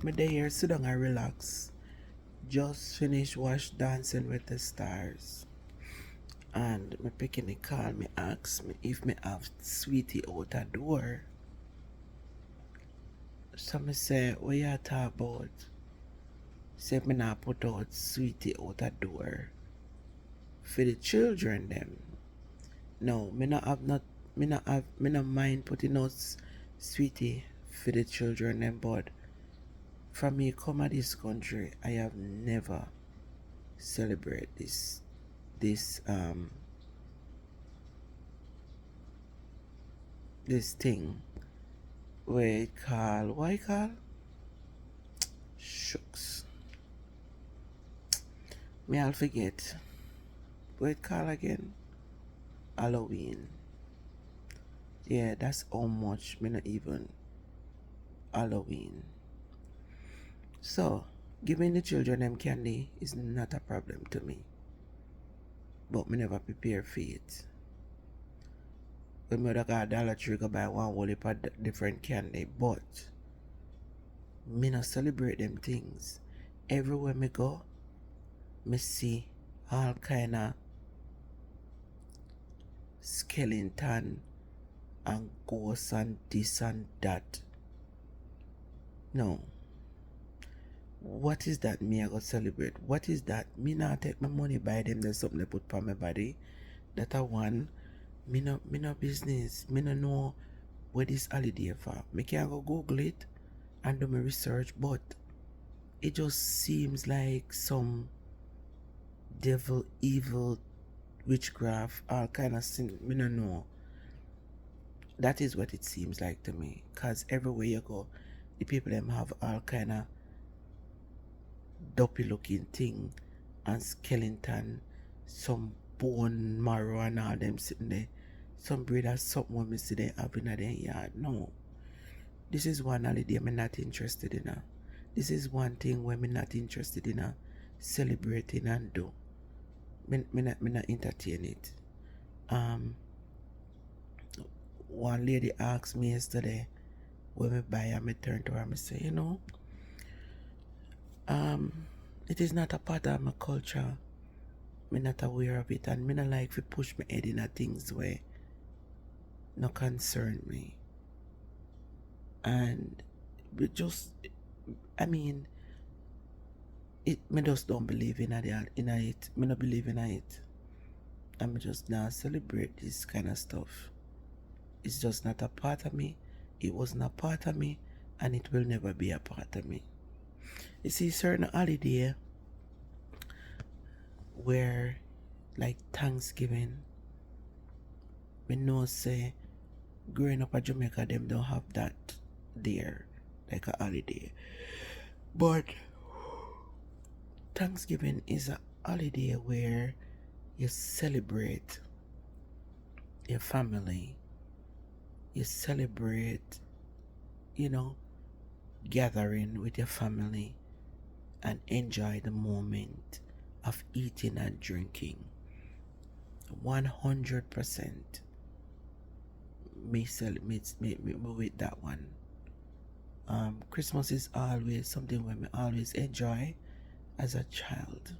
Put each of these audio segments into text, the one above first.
Me dey here sit down and relax. Just finish watch Dancing with the Stars. And me picking a call me ask me if me have Sweetie out a door. So me say, what you talk about? Say me not put out Sweetie out a door. For the children them. No, me not mind putting out Sweetie for the children them, but from me come at this country, I have never celebrate this this thing where it call why call shucks. Me I'll forget. What it call again? Halloween. Yeah, that's how much me not even Halloween. So giving the children them candy is not a problem to me. But me never prepare for it. When me go Dollar Tree go buy one whole heap of different candy, but me not celebrate them things. Everywhere me go, me see all kind of skeleton and ghosts and this and that. No. What is that me I go celebrate? What is that? Me not take my money buy them there's something they put on my body. That I want. Me no business. Me no know where this holiday for. Me can go Google it and do my research, but it just seems like some devil, evil, witchcraft, all kind of sin. Me no know. That is what it seems like to me. Cause everywhere you go, the people them have all kind of dopey looking thing and skeleton, some bone marrow and all them sitting there. Some breed of something when me see them having in their yard. No. This is one holiday I'm not interested in. This is one thing where I'm not interested in celebrating and do. Me not entertain it. One lady asked me yesterday when me buy and me turn to her and me say, it is not a part of my culture. Me not aware of it and me not like to push my head in things where no concern me. And it just me just don't believe in it. Me not believe in it. I'm just not celebrate this kind of stuff. It's just not a part of me. It wasn't a part of me and it will never be a part of me. You see certain holiday where like Thanksgiving, we know say growing up at Jamaica them don't have that there like a holiday. But Thanksgiving is a holiday where you celebrate your family. You celebrate, gathering with your family and enjoy the moment of eating and drinking. 100% me with that one. Christmas is always something where I always enjoy as a child.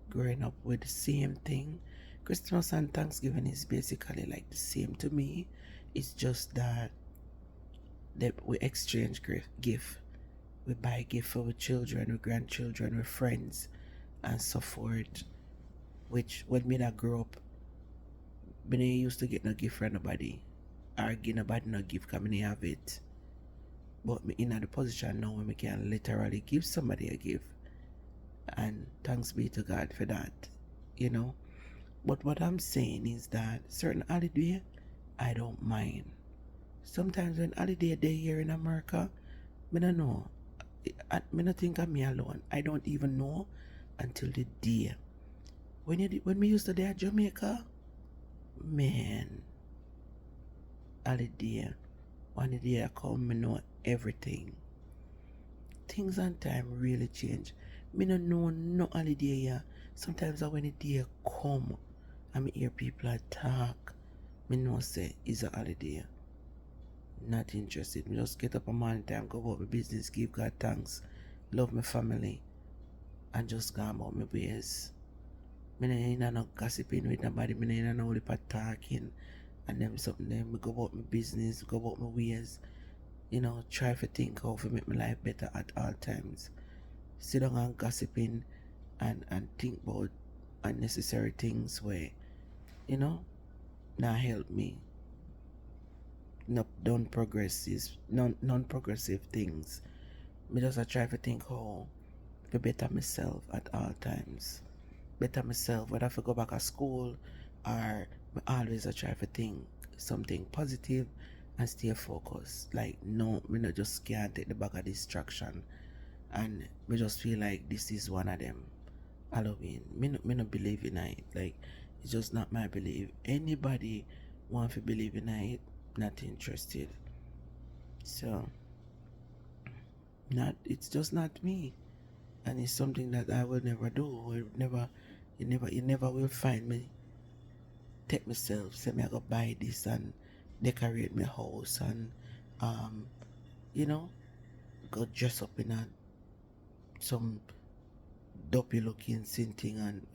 Growing up with the same thing. Christmas and Thanksgiving is basically like the same to me. It's just that we exchange gift. We buy gift for our children, our grandchildren, our friends, and so forth. Which when me that grow up, me used to get no gift from nobody. Or give nobody no gift because me have it. But me in the position now where me can literally give somebody a gift. And thanks be to God for that. But what I'm saying is that certain holiday, I don't mind. Sometimes when holiday day here in America, me don't know. Me not think of me alone. I don't even know until the day. When we used to there at Jamaica, man, holiday, one day I come, me know everything. Things and time really change. Me no know no holiday here. Sometimes when the day come and me hear people talk, me know say it's a holiday. Not interested. Me just get up a morning time, go about my business, give God thanks, love my family, and just go about my ways. Me ain't no gossiping with nobody, me ain't no only talking and them something them. Me go about my business, go about my ways. Try to think how to make my life better at all times. Sit down and gossiping and think about unnecessary things where, not help me. No non-progressive things. Me just try to think how to better myself at all times. Better myself, whether I go back to school or me always try to think something positive and stay focused. Like no, me not just can't take the back of distraction. And me just feel like this is one of them. Halloween. Me not believe in it. Like it's just not my belief. Anybody want to believe in it, not interested. So it's just not me. And it's something that I will never do. You never will find me take myself, say me I go buy this and decorate my house and um, you know, go dress up in some dopey looking thing and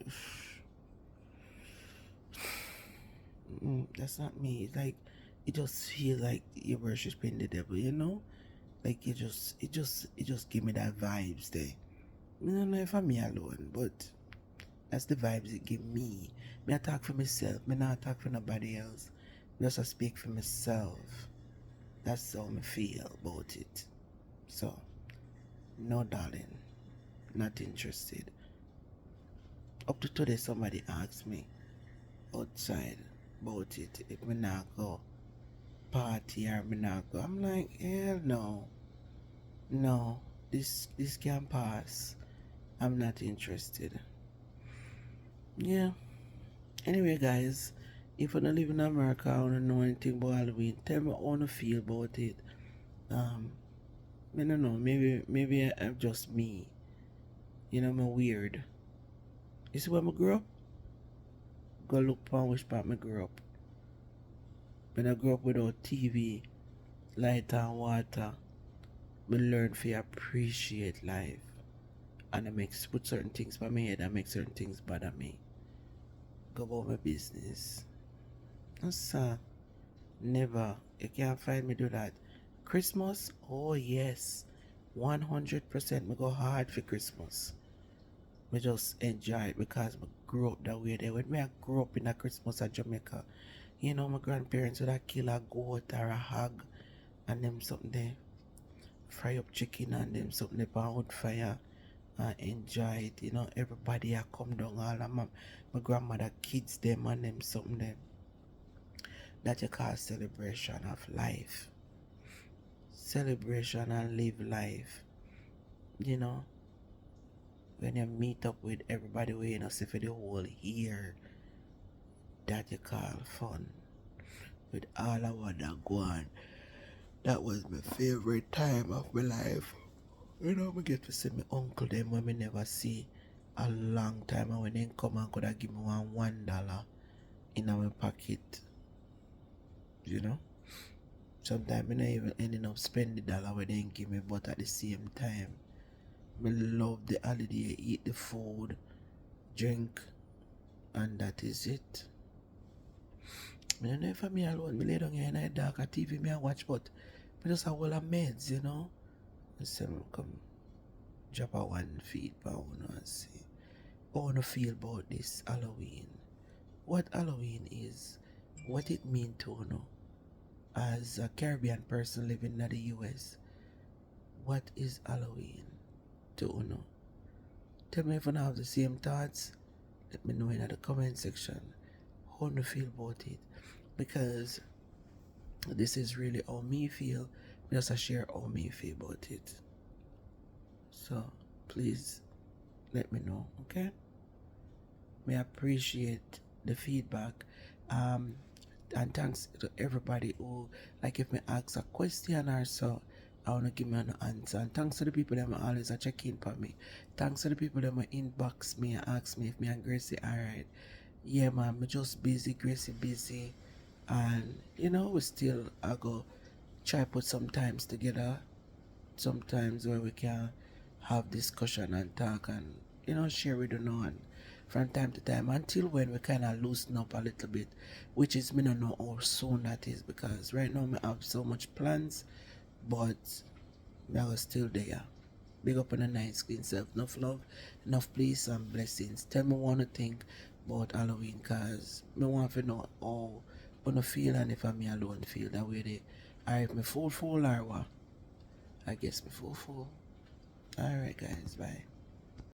that's not me. It's like it just feel like you're worshiping the devil. Like it just give me that vibes there. I don't know if I'm me alone, but that's the vibes it give me. Me I talk for myself, me not talk for nobody else. Me just speak for myself. That's how me feel about it. So, no darling, not interested. Up to today somebody asked me outside about it if me not go party or me not go. I'm like, hell no. No, this can pass. I'm not interested. Yeah. Anyway, guys, if you don't live in America, I don't know anything about Halloween. Tell me how you feel about it. I don't know. Maybe I'm just me. I'm weird. You see where I grew up? Go look upon which part I grew up. When I grew up without TV, light and water, I learn to appreciate life. And I put certain things by my head and make certain things bother me. Go about my business. No, sir. Never. You can't find me do that. Christmas? Oh, yes. 100% me go hard for Christmas. Me just enjoy it because I grew up that way there. When I grew up in a Christmas at Jamaica, my grandparents would have kill a goat or a hog and them something there. Fry up chicken and them something there on wood fire and enjoy it. Everybody a come down, all of my grandmother kids them and them something there. That you call celebration of life. Celebration and live life. When you meet up with everybody we see for the whole year, that you call fun. With all of what that go on. That was my favorite time of my life. I get to see my uncle them when me never see a long time, and when they come and could have give me $1 in my pocket. Sometimes I not even ending up spending the dollar when they give me, but at the same time, I love the holiday, eat the food, drink, and that is it. I don't know if I'm alone. I lay down here in the dark at TV me and watch, but I just have all the meds, I say, come drop a 1 feet pound and see how I feel about this Halloween. What Halloween is, what it means to as a Caribbean person living in the US. What is Halloween to Tell me if you have the same thoughts. Let me know in the comment section how you feel about it, because this is really how me feel. Just share how me feel about it. So please let me know, okay? May appreciate the feedback. And thanks to everybody who, like, if me ask a question or so, I want to give me an answer. And thanks to the people that always check in for me. Thanks to the people that inbox me and ask me if me and Gracie alright. Yeah, man, me just busy, Gracie busy. And we still I go try put some times together, sometimes where we can have discussion and talk and share with you know and from time to time until when we kind of loosen up a little bit, which is me don't know how soon that is because right now I have so much plans, but I was still there. Big up on a nice clean self, enough love, enough peace and blessings. Tell me what to think about Halloween cause me want to know how wanna feel and if I'm me alone feel that way they or if me full or what. I guess me full. Alright guys, bye.